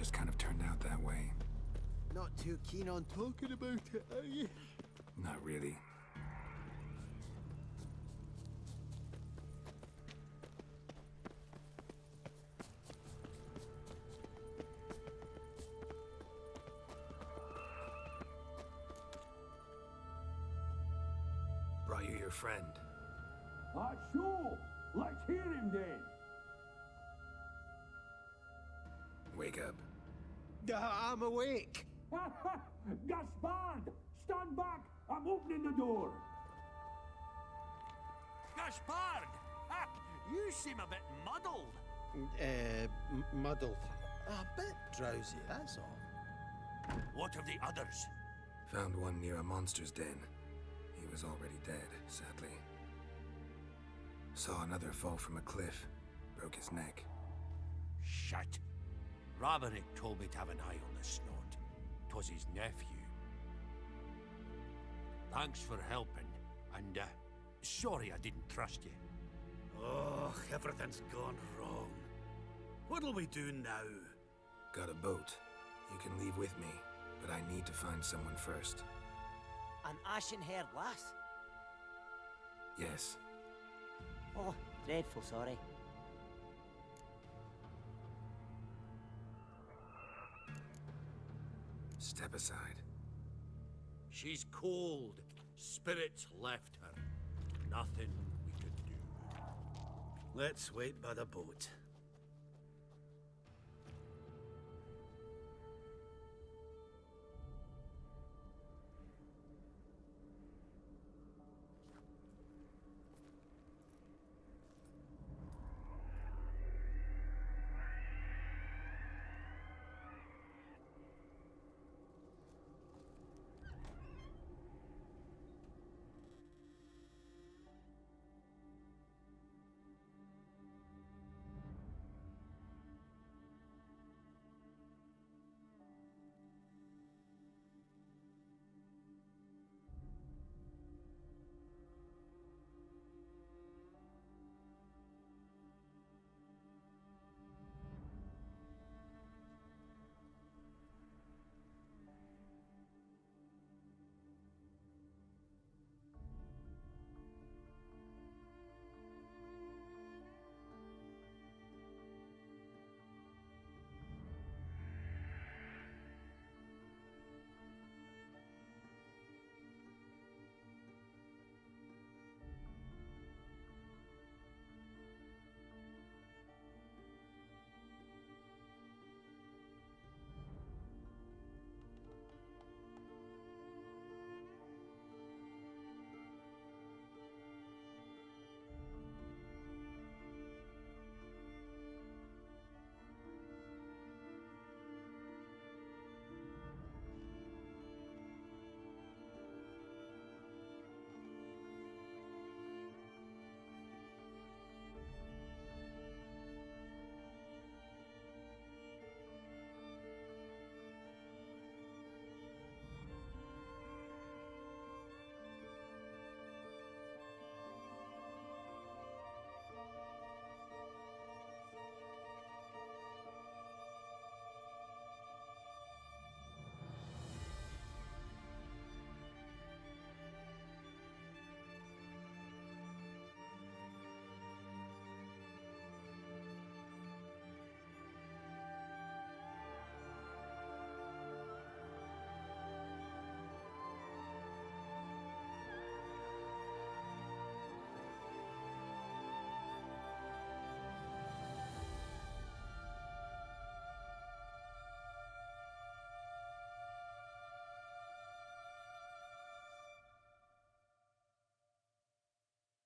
just kind of turned out that way. Not too keen on talking about it, are you? Not really. Brought you your friend. Sure. Let's hear him then. Wake up. I'm awake. Gaspard! Stand back! I'm opening the door! Gaspard! Ha! You seem a bit muddled. Muddled. A bit drowsy, that's all. What of the others? Found one near a monster's den. He was already dead, sadly. Saw another fall from a cliff. Broke his neck. Shit. Raverick told me to have an eye on the snot. 'Twas his nephew. Thanks for helping, and sorry I didn't trust you. Oh, everything's gone wrong. What'll we do now? Got a boat. You can leave with me, but I need to find someone first. An ashen-haired lass? Yes. Oh, dreadful sorry. Step aside. She's cold. Spirits left her. Nothing we could do. Let's wait by the boat.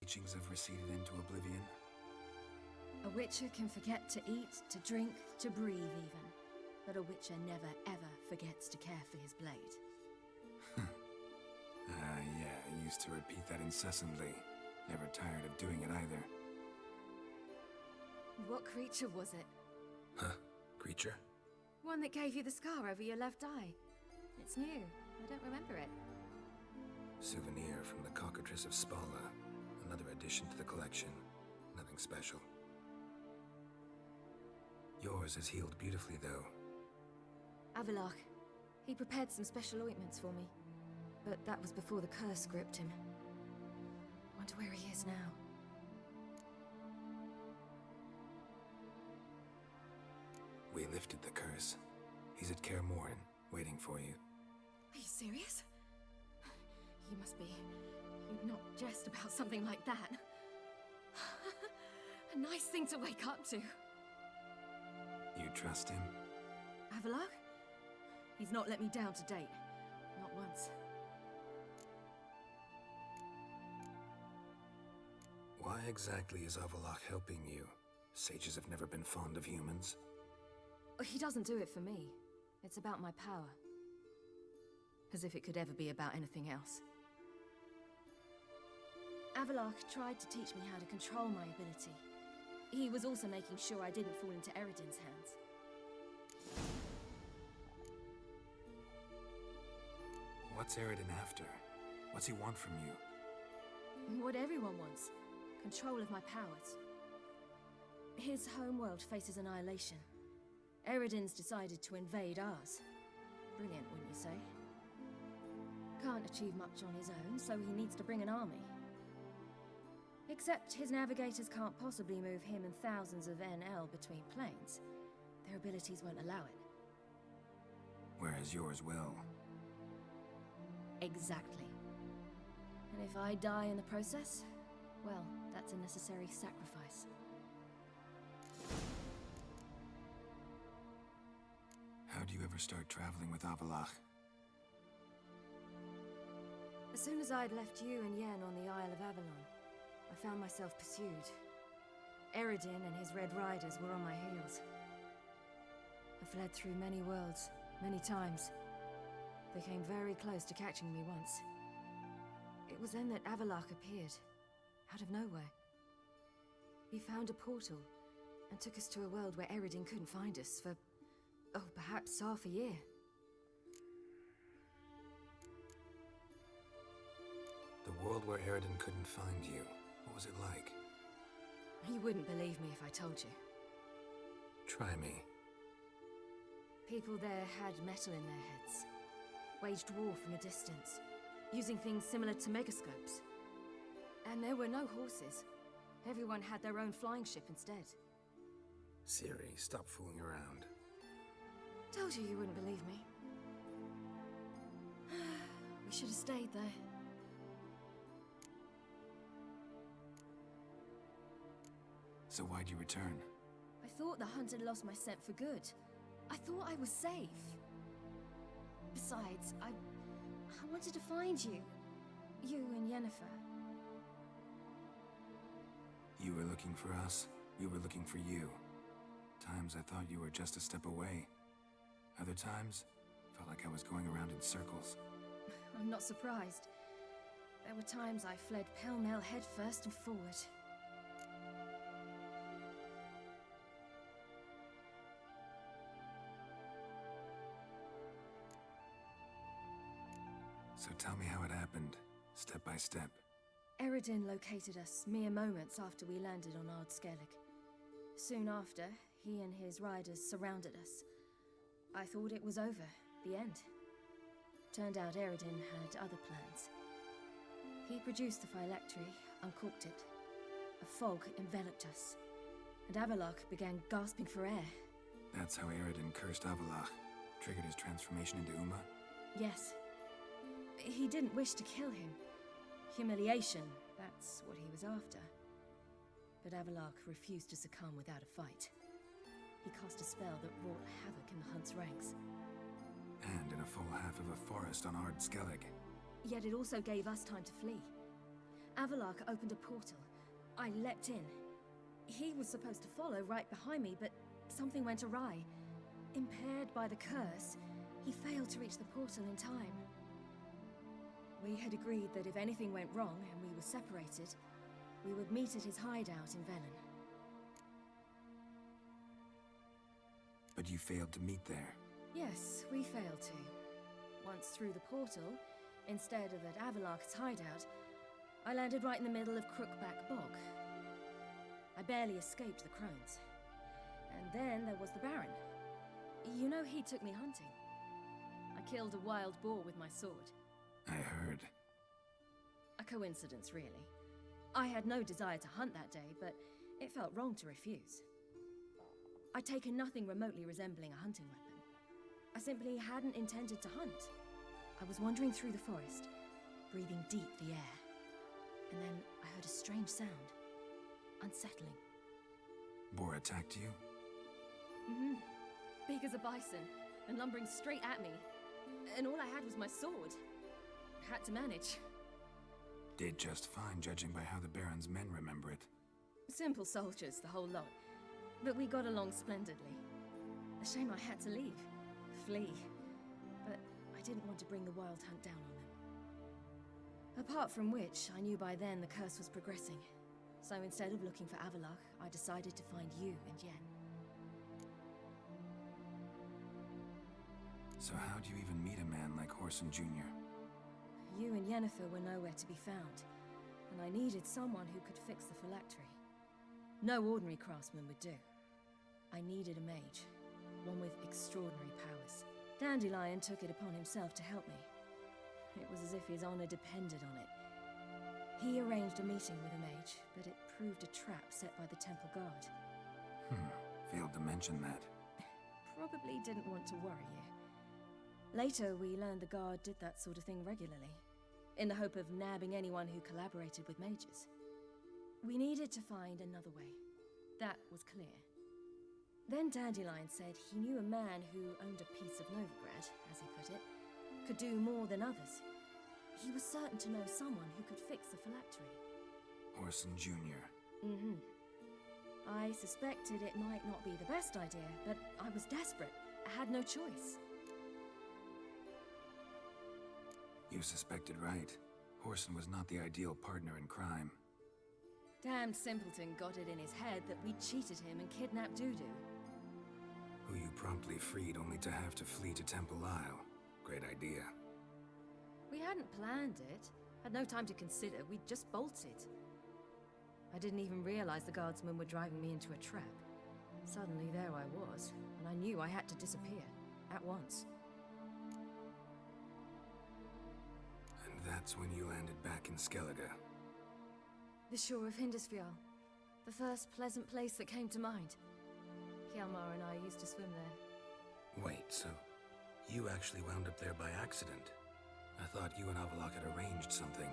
Teachings have receded into oblivion. A witcher can forget to eat, to drink, to breathe even. But a witcher never ever forgets to care for his blade. Yeah, I used to repeat that incessantly. Never tired of doing it either. What creature was it? Huh? Creature? One that gave you the scar over your left eye. It's new. I don't remember it. Souvenir from the cockatrice of Spala. Another addition to the collection. Nothing special. Yours is healed beautifully, though. Avalok. He prepared some special ointments for me. But that was before the curse gripped him. Wonder where he is now. We lifted the curse. He's at Kaer Morhen, waiting for you. Are you serious? You must be... You'd not jest about something like that. A nice thing to wake up to. You trust him? Avalok? He's not let me down to date. Not once. Why exactly is Avalok helping you? Sages have never been fond of humans. He doesn't do it for me. It's about my power. As if it could ever be about anything else. Avalok tried to teach me how to control my ability. He was also making sure I didn't fall into Eredin's hands. What's Eredin after? What's he want from you? What everyone wants. Control of my powers. His homeworld faces annihilation. Eredin's decided to invade ours. Brilliant, wouldn't you say? Can't achieve much on his own, so he needs to bring an army. Except his navigators can't possibly move him and thousands of NL between planes. Their abilities won't allow it. Whereas yours will. Exactly. And if I die in the process, well, that's a necessary sacrifice. How'd you ever start traveling with Avalok? As soon as I'd left you and Yen on the Isle of Avalon, I found myself pursued. Eredin and his Red Riders were on my heels. I fled through many worlds, many times. They came very close to catching me once. It was then that Avalok appeared, out of nowhere. He found a portal, and took us to a world where Eredin couldn't find us for, oh, perhaps half a year. The world where Eredin couldn't find you. What was it like? You wouldn't believe me if I told you. Try me. People there had metal in their heads. Waged war from a distance, using things similar to megascopes. And there were no horses. Everyone had their own flying ship instead. Ciri, stop fooling around. Told you wouldn't believe me. We should have stayed there. So why'd you return? I thought the hunt had lost my scent for good. I thought I was safe. Besides, I wanted to find you. You and Yennefer. You were looking for us. We were looking for you. Times I thought you were just a step away. Other times, felt like I was going around in circles. I'm not surprised. There were times I fled pell-mell headfirst and forward. So tell me how it happened, step by step. Eredin located us mere moments after we landed on Ard Skellig. Soon after, he and his riders surrounded us. I thought it was over, the end. Turned out Eredin had other plans. He produced the phylactery, uncorked it. A fog enveloped us, and Avalok began gasping for air. That's how Eredin cursed Avalok, triggered his transformation into Uma? Yes. He didn't wish to kill him. Humiliation, that's what he was after. But Avalok refused to succumb without a fight. He cast a spell that wrought havoc in the hunt's ranks. And in a full half of a forest on Ard Skellig. Yet it also gave us time to flee. Avalok opened a portal. I leapt in. He was supposed to follow right behind me, but something went awry. Impaired by the curse, he failed to reach the portal in time. We had agreed that if anything went wrong and we were separated, we would meet at his hideout in Velen. But you failed to meet there. Yes, we failed to. Once through the portal, instead of at Avalok's hideout, I landed right in the middle of Crookback Bog. I barely escaped the crones. And then there was the Baron. You know he took me hunting. I killed a wild boar with my sword. I heard. A coincidence, really. I had no desire to hunt that day, but it felt wrong to refuse. I'd taken nothing remotely resembling a hunting weapon. I simply hadn't intended to hunt. I was wandering through the forest, breathing deep the air. And then I heard a strange sound. Unsettling. Boar attacked you? Mm-hmm. Big as a bison, and lumbering straight at me. And all I had was my sword. Had to manage. Did just fine, judging by how the Baron's men remember it. Simple soldiers, the whole lot. But we got along splendidly. A shame I had to leave. Flee. But I didn't want to bring the wild hunt down on them. Apart from which, I knew by then the curse was progressing. So instead of looking for Avalok, I decided to find you and Yen. So how do you even meet a man like Horson Jr.? You and Yennefer were nowhere to be found, and I needed someone who could fix the phylactery. No ordinary craftsman would do. I needed a mage, one with extraordinary powers. Dandelion took it upon himself to help me. It was as if his honor depended on it. He arranged a meeting with a mage, but it proved a trap set by the temple guard. Failed to mention that. Probably didn't want to worry you. Later, we learned the guard did that sort of thing regularly, in the hope of nabbing anyone who collaborated with mages. We needed to find another way. That was clear. Then Dandelion said he knew a man who owned a piece of Novigrad, as he put it, could do more than others. He was certain to know someone who could fix the phylactery. Horson Jr. Mm-hmm. I suspected it might not be the best idea, but I was desperate. I had no choice. You suspected right. Horson was not the ideal partner in crime. Damned simpleton got it in his head that we cheated him and kidnapped Dudu. Who you promptly freed only to have to flee to Temple Isle. Great idea. We hadn't planned it. Had no time to consider. We just bolted. I didn't even realize the guardsmen were driving me into a trap. Suddenly there I was, and I knew I had to disappear. At once. And that's when you landed back in Skellige. The shore of Hindisfjall. The first pleasant place that came to mind. Hjalmar and I used to swim there. Wait, so you actually wound up there by accident? I thought you and Avalok had arranged something.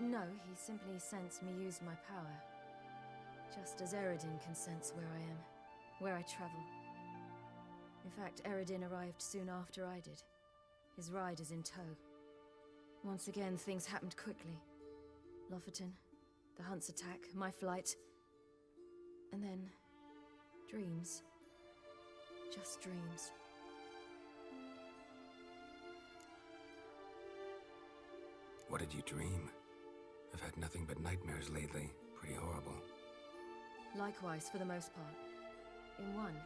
No, he simply sensed me use my power. Just as Eredin can sense where I am, where I travel. In fact, Eredin arrived soon after I did. His riders in tow. Once again, things happened quickly. Lofoten, the hunt's attack, my flight. And then... dreams. Just dreams. What did you dream? I've had nothing but nightmares lately. Pretty horrible. Likewise, for the most part. In one,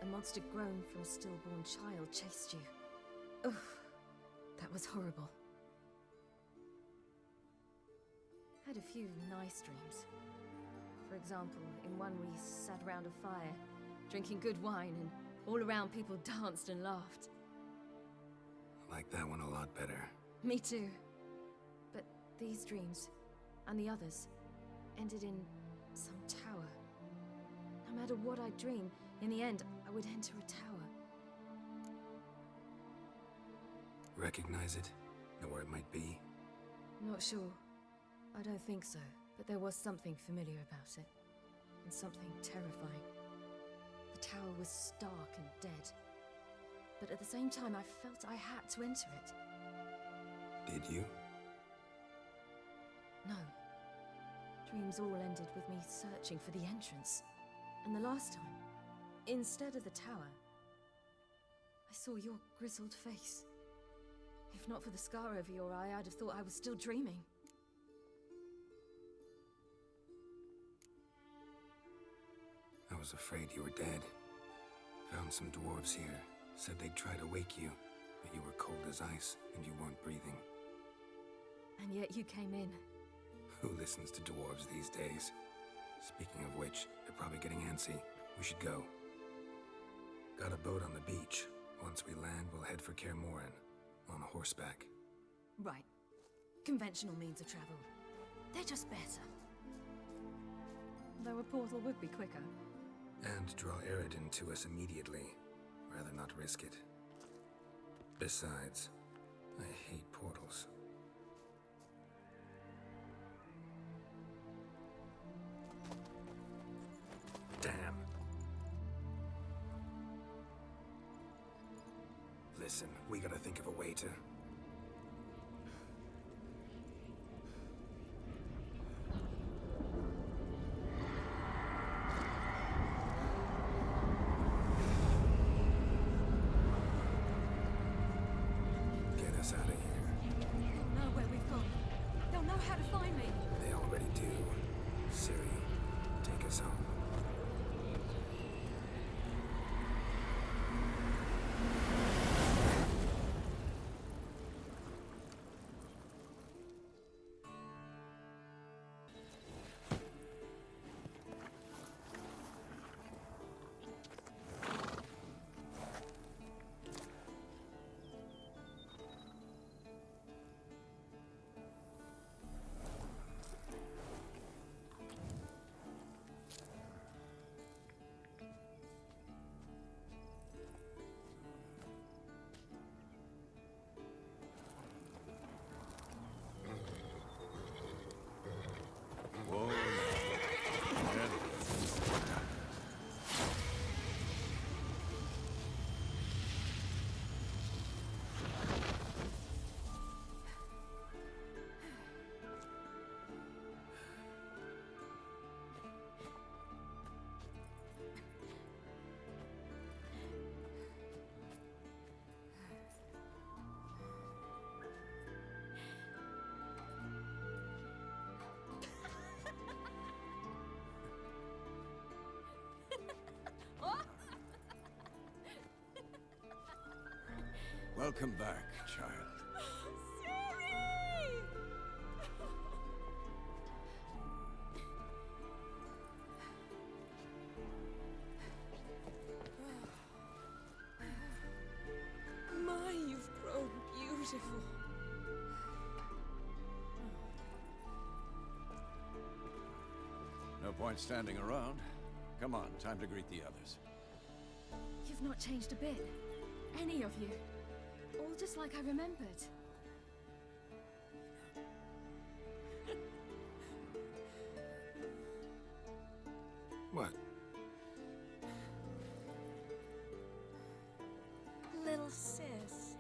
a monster grown from a stillborn child chased you. Ugh, that was horrible. Had a few nice dreams. For example, in one we sat around a fire, drinking good wine, and all around people danced and laughed. I like that one a lot better. Me too. But these dreams, and the others, ended in some tower. No matter what I dream, in the end, I would enter a tower. Recognize it? Know where it might be? Not sure. I don't think so, but there was something familiar about it. And something terrifying. The tower was stark and dead. But at the same time, I felt I had to enter it. Did you? No. Dreams all ended with me searching for the entrance. And the last time, instead of the tower, I saw your grizzled face. If not for the scar over your eye, I'd have thought I was still dreaming. I was afraid you were dead. Found some dwarves here. Said they'd try to wake you, but you were cold as ice and you weren't breathing. And yet you came in. Who listens to dwarves these days? Speaking of which, they're probably getting antsy. We should go. Got got a boat on the beach. Once we land, we'll head for Kaer Morhen, on horseback. Right. Conventional means of travel. They're just better. Though a portal would be quicker. And draw Eredin to us immediately. Rather not risk it. Besides, I hate portals. Damn. Listen, we gotta think of a way to... get us out of here. They'll know where we've gone. They'll know how to find me. They already do. Ciri, take us home. Welcome back, child. Ciri! My, you've grown beautiful. No point standing around. Come on, time to greet the others. You've not changed a bit. Any of you. All just like I remembered. What? Little sis.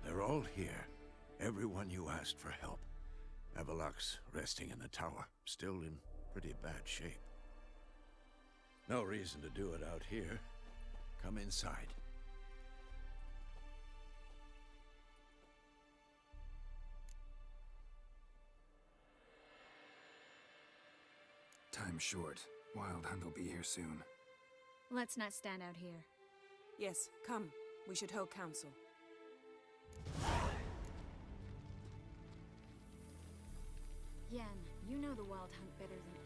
They're all here. Everyone you asked for help. Avalok's resting in the tower, still in pretty bad shape. No reason to do it out here. Come inside. Time's short. Wild Hunt will be here soon. Let's not stand out here. Yes, come. We should hold council. Yen, you know the Wild Hunt better than